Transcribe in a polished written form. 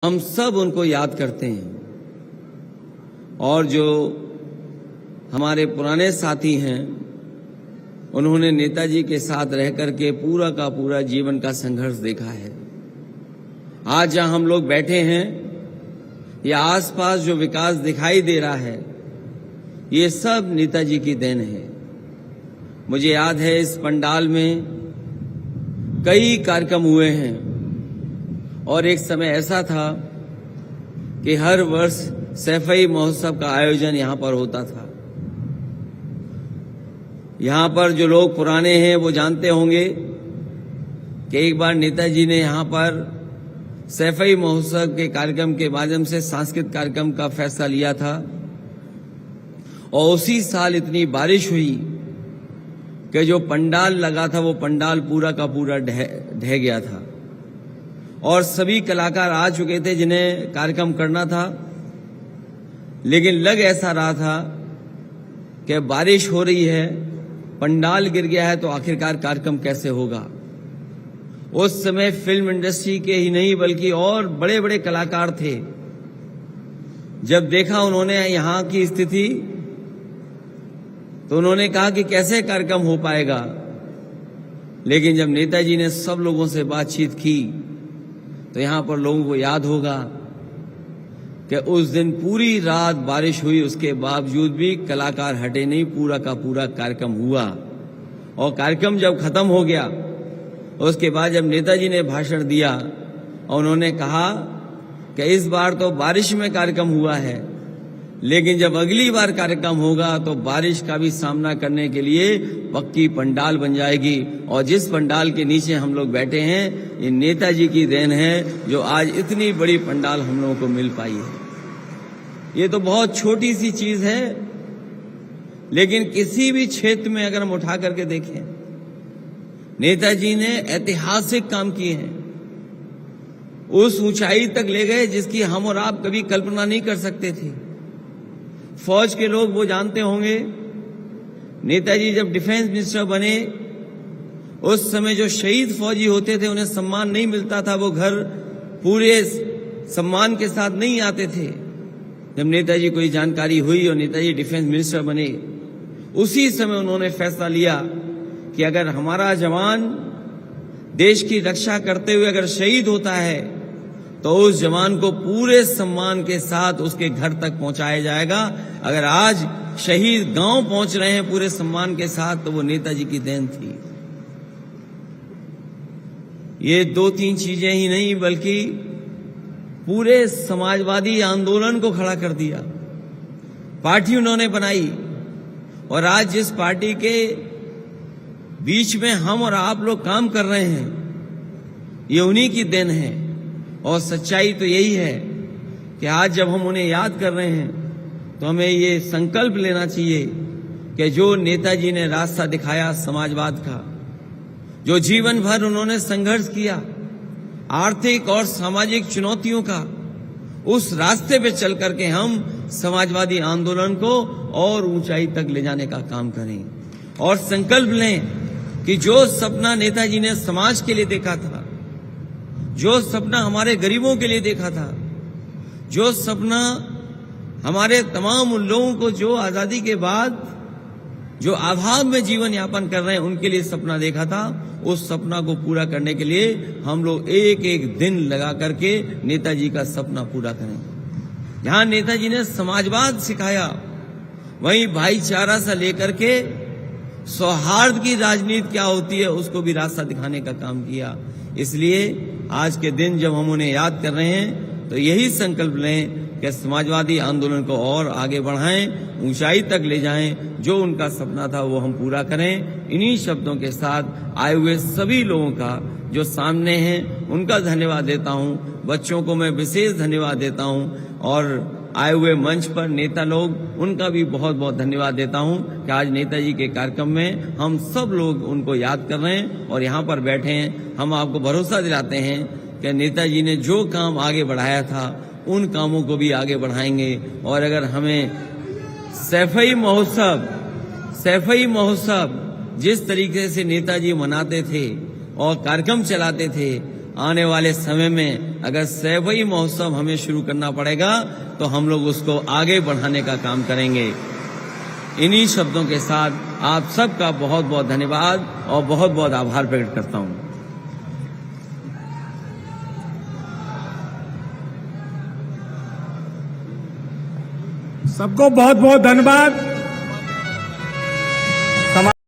हम सब उनको याद करते हैं और जो हमारे पुराने साथी हैं उन्होंने नेताजी के साथ रह करके पूरा का पूरा जीवन का संघर्ष देखा है। आज जहां हम लोग बैठे हैं या आसपास जो विकास दिखाई दे रहा है ये सब नेताजी की देन है। मुझे याद है इस पंडाल में कई कार्यक्रम हुए हैं और एक समय ऐसा था कि हर वर्ष सैफई महोत्सव का आयोजन यहां पर होता था। यहां पर जो लोग पुराने हैं वो जानते होंगे कि एक बार नेताजी ने यहां पर सैफई महोत्सव के कार्यक्रम के माध्यम से सांस्कृतिक कार्यक्रम का फैसला लिया था और उसी साल इतनी बारिश हुई कि जो पंडाल लगा था वो पंडाल पूरा का पूरा ढह गया था और सभी कलाकार आ चुके थे जिन्हें कार्यक्रम करना था, लेकिन लग ऐसा रहा था कि बारिश हो रही है, पंडाल गिर गया है तो आखिरकार कार्यक्रम कैसे होगा। उस समय फिल्म इंडस्ट्री के ही नहीं बल्कि और बड़े बड़े कलाकार थे। जब देखा उन्होंने यहां की स्थिति तो उन्होंने कहा कि कैसे कार्यक्रम हो पाएगा, लेकिन जब नेताजी ने सब लोगों से बातचीत की तो यहां पर लोगों को याद होगा कि उस दिन पूरी रात बारिश हुई, उसके बावजूद भी कलाकार हटे नहीं, पूरा का पूरा कार्यक्रम हुआ। और कार्यक्रम जब खत्म हो गया उसके बाद जब नेताजी ने भाषण दिया और उन्होंने कहा कि इस बार तो बारिश में कार्यक्रम हुआ है, लेकिन जब अगली बार कार्यक्रम होगा तो बारिश का भी सामना करने के लिए पक्की पंडाल बन जाएगी। और जिस पंडाल के नीचे हम लोग बैठे हैं ये नेताजी की देन है जो आज इतनी बड़ी पंडाल हम लोगों को मिल पाई है। ये तो बहुत छोटी सी चीज है, लेकिन किसी भी क्षेत्र में अगर हम उठा करके देखें नेताजी ने ऐतिहासिक काम किए हैं, उस ऊंचाई तक ले गए जिसकी हम और आप कभी कल्पना नहीं कर सकते थे। फौज के लोग वो जानते होंगे, नेताजी जब डिफेंस मिनिस्टर बने उस समय जो शहीद फौजी होते थे उन्हें सम्मान नहीं मिलता था, वो घर पूरे सम्मान के साथ नहीं आते थे। जब नेताजी को ये जानकारी हुई और नेताजी डिफेंस मिनिस्टर बने उसी समय उन्होंने फैसला लिया कि अगर हमारा जवान देश की रक्षा करते हुए अगर शहीद होता है तो उस जवान को पूरे सम्मान के साथ उसके घर तक पहुंचाया जाएगा। अगर आज शहीद गांव पहुंच रहे हैं पूरे सम्मान के साथ तो वो नेताजी की देन थी। ये दो तीन चीजें ही नहीं बल्कि पूरे समाजवादी आंदोलन को खड़ा कर दिया। पार्टी उन्होंने बनाई और आज जिस पार्टी के बीच में हम और आप लोग काम कर रहे हैं ये उन्हीं की देन है। और सच्चाई तो यही है कि आज जब हम उन्हें याद कर रहे हैं तो हमें ये संकल्प लेना चाहिए कि जो नेताजी ने रास्ता दिखाया समाजवाद का, जो जीवन भर उन्होंने संघर्ष किया आर्थिक और सामाजिक चुनौतियों का, उस रास्ते पे चल करके हम समाजवादी आंदोलन को और ऊंचाई तक ले जाने का काम करें और संकल्प लें कि जो सपना नेताजी ने समाज के लिए देखा था, जो सपना हमारे गरीबों के लिए देखा था, जो सपना हमारे तमाम उन लोगों को जो आजादी के बाद जो अभाव में जीवन यापन कर रहे हैं उनके लिए सपना देखा था, उस सपना को पूरा करने के लिए हम लोग एक एक दिन लगा करके नेताजी का सपना पूरा करें। जहां नेताजी ने समाजवाद सिखाया वहीं भाईचारा से लेकर के सौहार्द की राजनीति क्या होती है उसको भी रास्ता दिखाने का काम किया। इसलिए आज के दिन जब हम उन्हें याद कर रहे हैं तो यही संकल्प लें कि समाजवादी आंदोलन को और आगे बढ़ाएं, ऊंचाई तक ले जाएं, जो उनका सपना था वो हम पूरा करें। इन्हीं शब्दों के साथ आए हुए सभी लोगों का जो सामने हैं उनका धन्यवाद देता हूं, बच्चों को मैं विशेष धन्यवाद देता हूं और आए हुए मंच पर नेता लोग उनका भी बहुत बहुत धन्यवाद देता हूं कि आज नेताजी के कार्यक्रम में हम सब लोग उनको याद कर रहे हैं और यहाँ पर बैठे हैं। हम आपको भरोसा दिलाते हैं कि नेताजी ने जो काम आगे बढ़ाया था उन कामों को भी आगे बढ़ाएंगे। और अगर हमें सैफई महोत्सव जिस तरीके से नेताजी मनाते थे और कार्यक्रम चलाते थे, आने वाले समय में अगर सैवई महोत्सव हमें शुरू करना पड़ेगा तो हम लोग उसको आगे बढ़ाने का काम करेंगे। इन्हीं शब्दों के साथ आप सबका बहुत बहुत धन्यवाद और बहुत बहुत आभार प्रकट करता हूं। सबको बहुत बहुत धन्यवाद।